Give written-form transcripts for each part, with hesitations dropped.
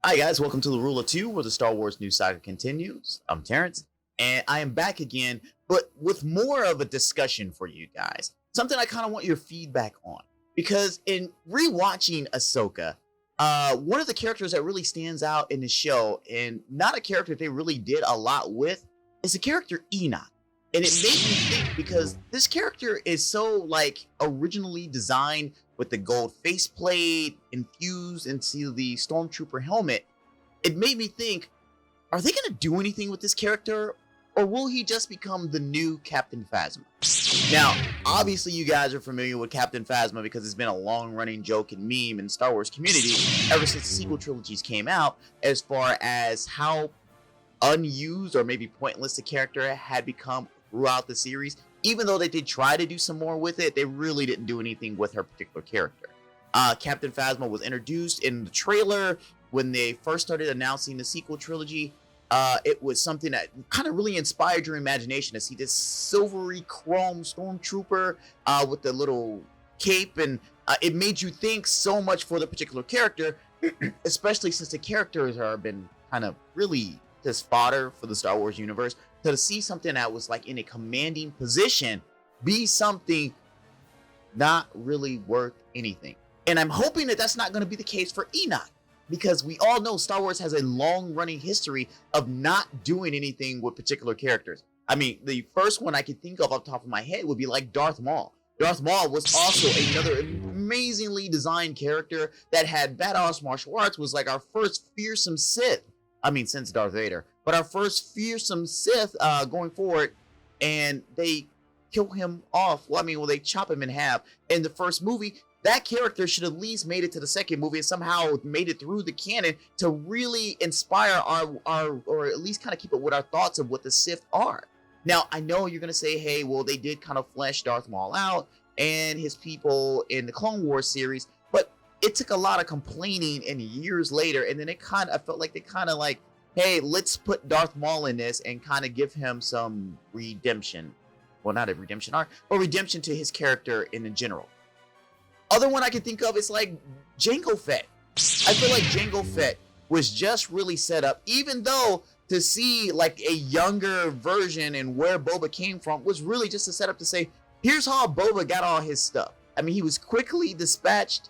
Hi guys, welcome to the Rule of Two, where the Star Wars news saga continues. I'm Terrence, and I am back again, but with more of a discussion for you guys. Something I kind of want your feedback on, because in rewatching Ahsoka, one of the characters that really stands out in the show, and not a character they really did a lot with, is the character Enoch. And it made me think because this character is so like originally designed with the gold faceplate infused into the stormtrooper helmet. It made me think, are they going to do anything with this character, or will he just become the new Captain Phasma? Now, obviously you guys are familiar with Captain Phasma because it's been a long-running joke and meme in the Star Wars community ever since the sequel trilogies came out, as far as how unused or maybe pointless the character had become throughout the series. Even though they did try to do some more with it, they really didn't do anything with her particular character. Captain Phasma was introduced in the trailer when they first started announcing the sequel trilogy. It was something that kind of really inspired your imagination to see this silvery chrome stormtrooper with the little cape, and it made you think so much for the particular character, especially since the characters have been kind of really just fodder for the Star Wars universe. So to see something that was like in a commanding position be something not really worth anything. And I'm hoping that that's not going to be the case for Enoch, because we all know Star Wars has a long running history of not doing anything with particular characters. I mean, the first one I could think of off the top of my head would be like Darth Maul. Darth Maul was also another amazingly designed character that had badass martial arts, was like our first fearsome Sith. I mean, since Darth Vader, but our first fearsome Sith going forward, and they kill him off. Well, they chop him in half in the first movie. That character should at least made it to the second movie and somehow made it through the canon to really inspire our or at least kind of keep it with our thoughts of what the Sith are. Now, I know you're gonna say, hey, well, they did kind of flesh Darth Maul out and his people in the Clone Wars series, but it took a lot of complaining and years later, and then I felt like they kind of like, hey, let's put Darth Maul in this and kind of give him some redemption. Well, not a redemption arc, but redemption to his character in general. Other one I can think of is like Jango Fett. I feel like Jango Fett was just really set up, even though to see like a younger version and where Boba came from was really just a setup to say, here's how Boba got all his stuff. I mean, he was quickly dispatched.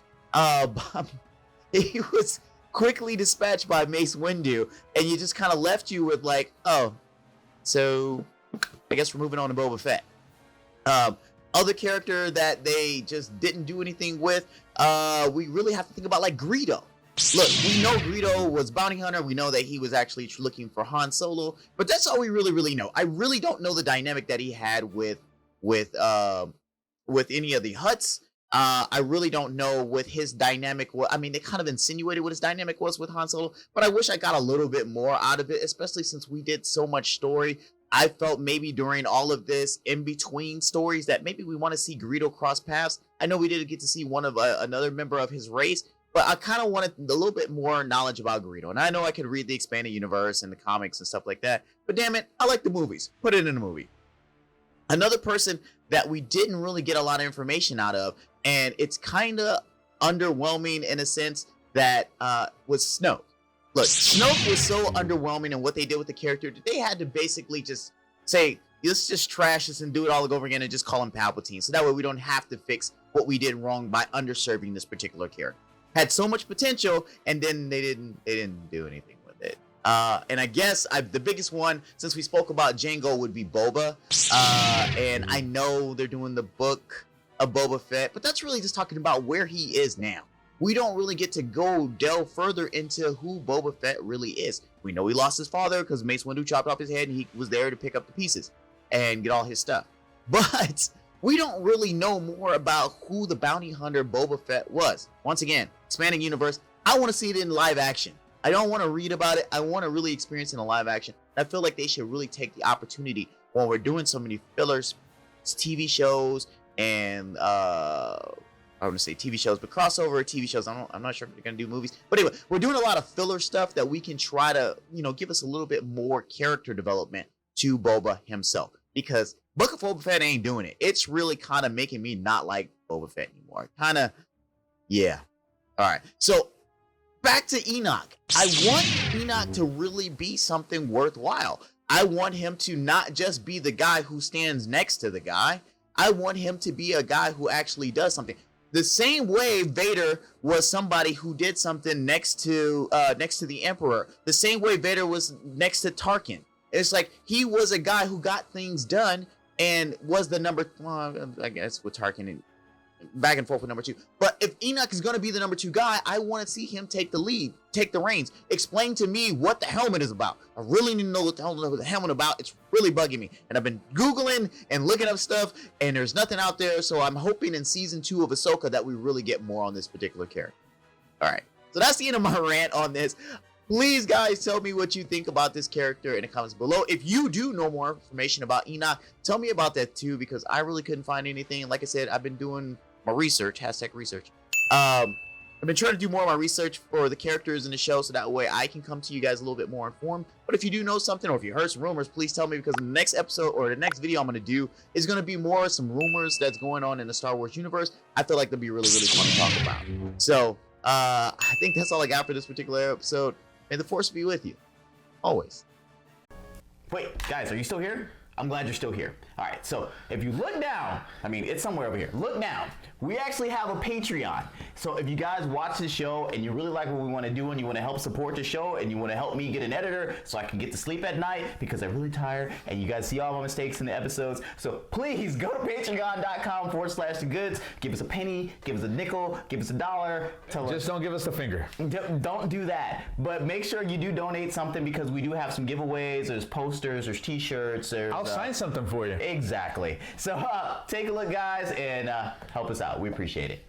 He was quickly dispatched by Mace Windu, and you just kind of left you with like, oh, so I guess we're moving on to Boba Fett. Other character that they just didn't do anything with, we really have to think about like Greedo. Look, we know Greedo was bounty hunter. We know that he was actually looking for Han Solo, but that's all we really know. I really don't know the dynamic that he had with any of the Hutts. I really don't know what his dynamic was. I mean, they kind of insinuated what his dynamic was with Han Solo, but I wish I got a little bit more out of it, especially since we did so much story. I felt maybe during all of this in between stories that maybe we want to see Greedo cross paths. I know we didn't get to see one of another member of his race, but I kind of wanted a little bit more knowledge about Greedo. And I know I could read the expanded universe and the comics and stuff like that, but damn it, I like the movies. Put it in a movie. Another person that we didn't really get a lot of information out of, and it's kind of underwhelming in a sense, that was Snoke. Look, Snoke was so underwhelming in what they did with the character that they had to basically just say, let's just trash this and do it all over again and just call him Palpatine. So that way we don't have to fix what we did wrong by underserving this particular character. Had so much potential, and then they didn't do anything with it. And I guess the biggest one, since we spoke about Jango, would be Boba. And I know they're doing the book of Boba Fett, but that's really just talking about where he is now. We don't really get to go delve further into who Boba Fett really is. We know he lost his father because Mace Windu chopped off his head and he was there to pick up the pieces and get all his stuff. But we don't really know more about who the bounty hunter Boba Fett was. Once again, expanding universe, I want to see it in live action. I don't want to read about it. I want to really experience it in live action. I feel like they should really take the opportunity when we're doing so many fillers, TV shows, and I want to say TV shows, but crossover TV shows. I'm not sure if they're going to do movies. But anyway, we're doing a lot of filler stuff that we can try to, give us a little bit more character development to Boba himself. Because Book of Boba Fett ain't doing it. It's really kind of making me not like Boba Fett anymore. Kind of, yeah. All right. So back to Enoch. I want Enoch to really be something worthwhile. I want him to not just be the guy who stands next to the guy. I want him to be a guy who actually does something. The same way Vader was somebody who did something next to the Emperor. The same way Vader was next to Tarkin. It's like he was a guy who got things done and was the number. Well, I guess with Tarkin and back and forth with number 2. But if Enoch is going to be the number 2 guy, I want to see him take the lead, take the reins, explain to me what the helmet is about. I really need to know what the helmet is about. It's really bugging me. And I've been Googling and looking up stuff, and there's nothing out there. So I'm hoping in season 2 of Ahsoka that we really get more on this particular character. All right. So that's the end of my rant on this. Please, guys, tell me what you think about this character in the comments below. If you do know more information about Enoch, tell me about that too, because I really couldn't find anything. Like I said, I've been doing my research, #research. I've been trying to do more of my research for the characters in the show, so that way I can come to you guys a little bit more informed. But if you do know something, or if you heard some rumors, please tell me, because the next episode or the next video I'm going to do is going to be more some rumors that's going on in the Star Wars universe. I feel like they'll be really, really fun to talk about. So I think that's all I got for this particular episode. May the Force be with you always. Wait, guys, are you still here? I'm glad you're still here. All right, so if you look down, I mean, it's somewhere over here. Look down. We actually have a Patreon. So if you guys watch the show and you really like what we want to do and you want to help support the show and you want to help me get an editor so I can get to sleep at night because I'm really tired and you guys see all my mistakes in the episodes. So please go to patreon.com/thegoods. Give us a penny, give us a nickel, give us $1. Just don't give us the finger. Don't do that. But make sure you do donate something, because we do have some giveaways. There's posters, there's t-shirts. I'll sign something for you. Exactly. So take a look, guys, and help us out. We appreciate it.